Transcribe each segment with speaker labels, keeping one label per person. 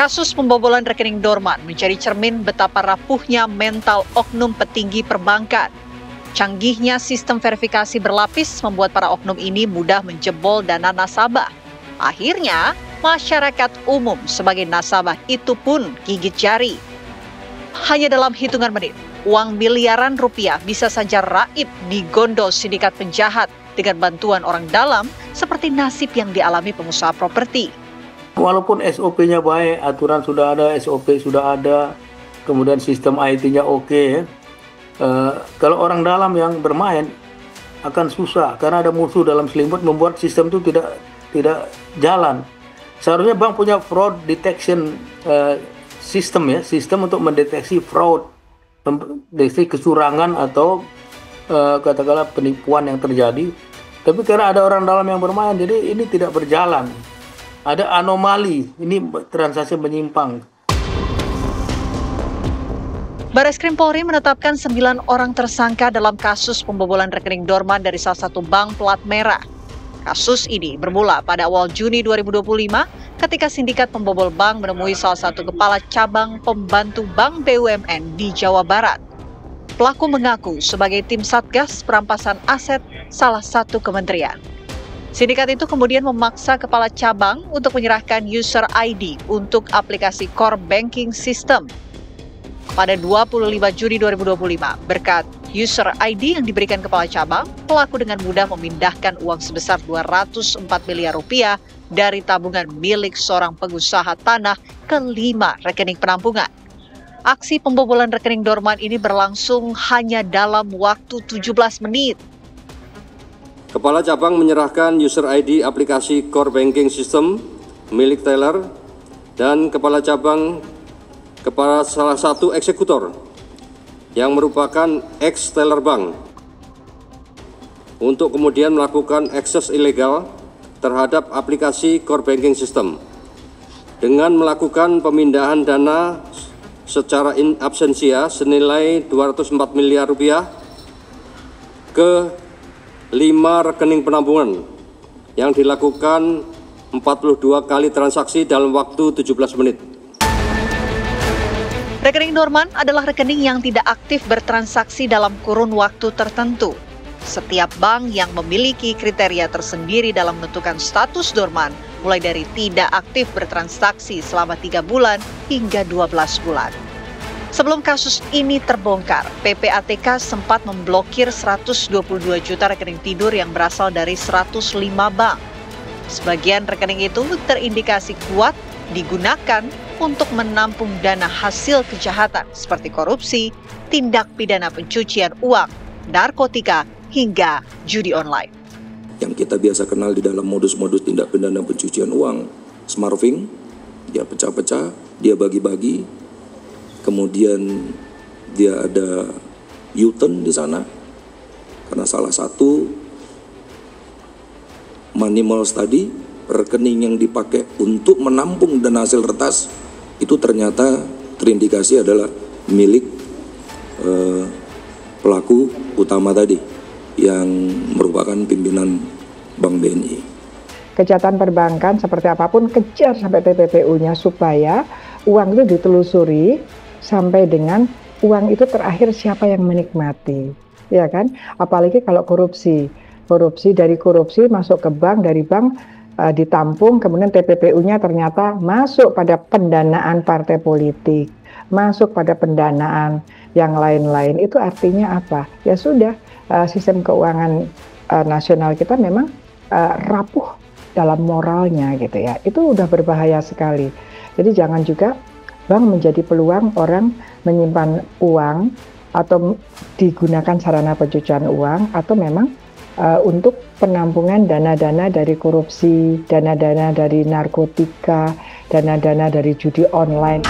Speaker 1: Kasus pembobolan rekening dorman menjadi cermin betapa rapuhnya mental oknum petinggi perbankan. Canggihnya sistem verifikasi berlapis membuat para oknum ini mudah menjebol dana nasabah. Akhirnya, masyarakat umum sebagai nasabah itu pun gigit jari. Hanya dalam hitungan menit, uang miliaran rupiah bisa saja raib digondol sindikat penjahat dengan bantuan orang dalam seperti nasib yang dialami pengusaha properti.
Speaker 2: Walaupun SOP-nya baik, aturan sudah ada, SOP sudah ada, kemudian sistem IT-nya oke, ya. Kalau orang dalam yang bermain akan susah karena ada musuh dalam selimut membuat sistem itu tidak jalan. Seharusnya bank punya fraud detection system, ya, sistem untuk mendeteksi fraud, mendeteksi kecurangan atau katakanlah penipuan yang terjadi. Tapi karena ada orang dalam yang bermain, jadi ini tidak berjalan. Ada anomali, ini transaksi menyimpang.
Speaker 1: Bareskrim Polri menetapkan 9 orang tersangka dalam kasus pembobolan rekening dorman dari salah satu bank plat merah. Kasus ini bermula pada awal Juni 2025 ketika sindikat pembobol bank menemui salah satu kepala cabang pembantu bank BUMN di Jawa Barat. Pelaku mengaku sebagai tim Satgas perampasan aset salah satu kementerian. Sindikat itu kemudian memaksa kepala cabang untuk menyerahkan user ID untuk aplikasi core banking system. Pada 25 Juni 2025, berkat user ID yang diberikan kepala cabang, pelaku dengan mudah memindahkan uang sebesar 204 miliar rupiah dari tabungan milik seorang pengusaha tanah ke 5 rekening penampungan. Aksi pembobolan rekening dorman ini berlangsung hanya dalam waktu 17 menit.
Speaker 3: Kepala cabang menyerahkan user ID aplikasi core banking system milik teller dan kepala cabang kepada salah satu eksekutor yang merupakan ex-teller bank untuk kemudian melakukan akses ilegal terhadap aplikasi core banking system dengan melakukan pemindahan dana secara in absentia senilai 204 miliar rupiah ke 5 rekening penampungan yang dilakukan 42 kali transaksi dalam waktu 17 menit.
Speaker 1: Rekening dorman adalah rekening yang tidak aktif bertransaksi dalam kurun waktu tertentu. Setiap bank yang memiliki kriteria tersendiri dalam menentukan status dorman, mulai dari tidak aktif bertransaksi selama 3 bulan hingga 12 bulan. Sebelum kasus ini terbongkar, PPATK sempat memblokir 122 juta rekening tidur yang berasal dari 105 bank. Sebagian rekening itu terindikasi kuat digunakan untuk menampung dana hasil kejahatan seperti korupsi, tindak pidana pencucian uang, narkotika, hingga judi online.
Speaker 4: Yang kita biasa kenal di dalam modus-modus tindak pidana pencucian uang, smarving, dia pecah-pecah, dia bagi-bagi, kemudian dia ada U-turn di sana karena salah satu money malls tadi, rekening yang dipakai untuk menampung dana hasil retas itu ternyata terindikasi adalah milik pelaku utama tadi yang merupakan pimpinan Bank BNI.
Speaker 5: Kejahatan perbankan seperti apapun kejar sampai TPPU-nya supaya uang itu ditelusuri sampai dengan uang itu terakhir siapa yang menikmati, ya kan? Apalagi kalau korupsi dari korupsi masuk ke bank, dari bank ditampung, kemudian TPPU-nya ternyata masuk pada pendanaan partai politik, masuk pada pendanaan yang lain-lain. Itu artinya apa? Ya sudah, sistem keuangan nasional kita memang rapuh dalam moralnya gitu ya. Itu udah berbahaya sekali. Jadi jangan juga bank menjadi peluang orang menyimpan uang atau digunakan sarana pencucian uang atau memang untuk penampungan dana-dana dari korupsi, dana-dana dari narkotika, dana-dana dari judi online.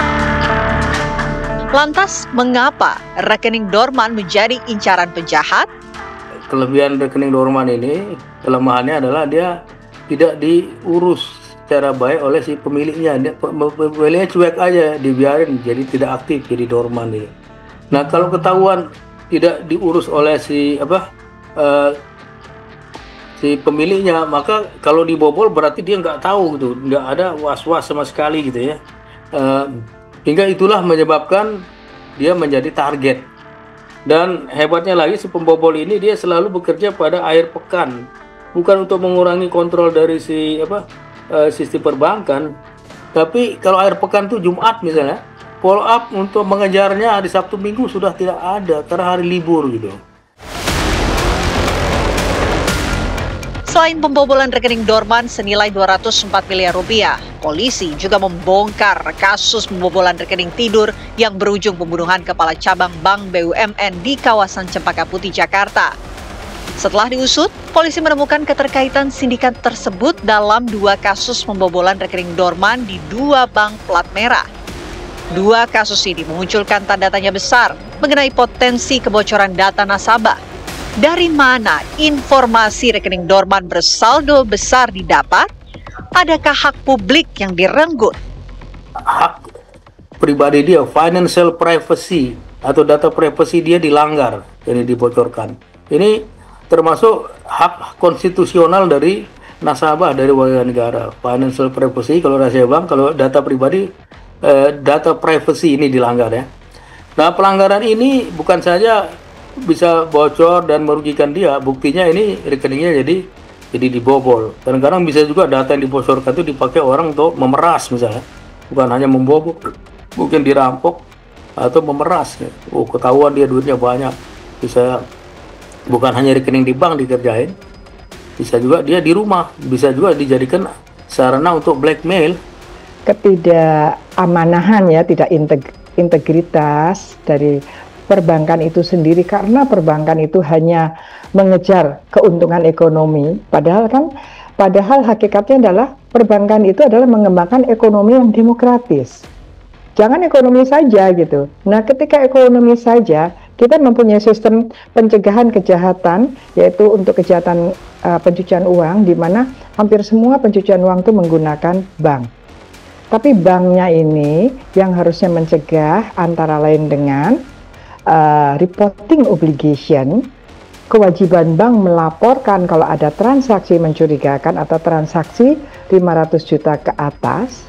Speaker 1: Lantas, mengapa rekening dorman menjadi incaran penjahat?
Speaker 2: Kelebihan rekening dorman ini, kelemahannya adalah dia tidak diurus secara baik oleh si pemiliknya. Pemiliknya cuek aja, dibiarin, jadi tidak aktif, jadi dorman dia. Nah, kalau ketahuan tidak diurus oleh si pemiliknya, maka kalau dibobol berarti dia nggak tahu gitu, nggak ada was-was sama sekali gitu ya. Hingga itulah menyebabkan dia menjadi target. Dan hebatnya lagi, si pembobol ini dia selalu bekerja pada akhir pekan, bukan untuk mengurangi kontrol dari sistem perbankan, tapi kalau akhir pekan tuh Jumat misalnya, follow up untuk mengejarnya hari Sabtu Minggu sudah tidak ada karena hari libur gitu.
Speaker 1: Selain pembobolan rekening dorman senilai 204 miliar rupiah, polisi juga membongkar kasus pembobolan rekening tidur yang berujung pembunuhan kepala cabang Bank BUMN di kawasan Cempaka Putih, Jakarta. Setelah diusut, polisi menemukan keterkaitan sindikat tersebut dalam 2 kasus pembobolan rekening dorman di 2 bank plat merah. 2 kasus ini memunculkan tanda tanya besar mengenai potensi kebocoran data nasabah. Dari mana informasi rekening dorman bersaldo besar didapat? Adakah hak publik yang direnggut?
Speaker 2: Hak pribadi dia, financial privacy atau data privacy dia dilanggar, ini dibocorkan. Ini termasuk hak konstitusional dari nasabah, dari warga negara. Financial privacy kalau rahasia bank, kalau data pribadi, data privacy ini dilanggar ya. Nah, pelanggaran ini bukan saja bisa bocor dan merugikan dia, buktinya ini rekeningnya jadi dibobol. Kadang-kadang bisa juga data yang dibocorkan itu dipakai orang untuk memeras misalnya, bukan hanya membobol, mungkin dirampok atau memeras. Ketahuan dia duitnya banyak, bisa bukan hanya rekening di bank dikerjain, bisa juga dia di rumah, bisa juga dijadikan sarana untuk blackmail.
Speaker 5: Ketidakamaнаhan ya, tidak integritas dari perbankan itu sendiri, karena perbankan itu hanya mengejar keuntungan ekonomi, padahal hakikatnya adalah perbankan itu adalah mengembangkan ekonomi yang demokratis. Jangan ekonomi saja gitu. Nah, ketika ekonomi saja, kita mempunyai sistem pencegahan kejahatan, yaitu untuk kejahatan pencucian uang, di mana hampir semua pencucian uang itu menggunakan bank. Tapi banknya ini yang harusnya mencegah antara lain dengan reporting obligation, kewajiban bank melaporkan kalau ada transaksi mencurigakan atau transaksi 500 juta ke atas,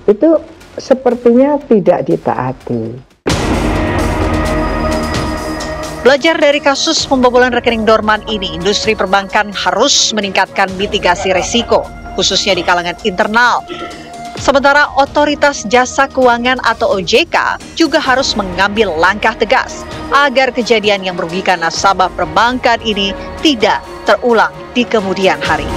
Speaker 5: itu sepertinya tidak ditaati.
Speaker 1: Belajar dari kasus pembobolan rekening dorman ini, industri perbankan harus meningkatkan mitigasi risiko, khususnya di kalangan internal. Sementara Otoritas Jasa Keuangan atau OJK juga harus mengambil langkah tegas agar kejadian yang merugikan nasabah perbankan ini tidak terulang di kemudian hari.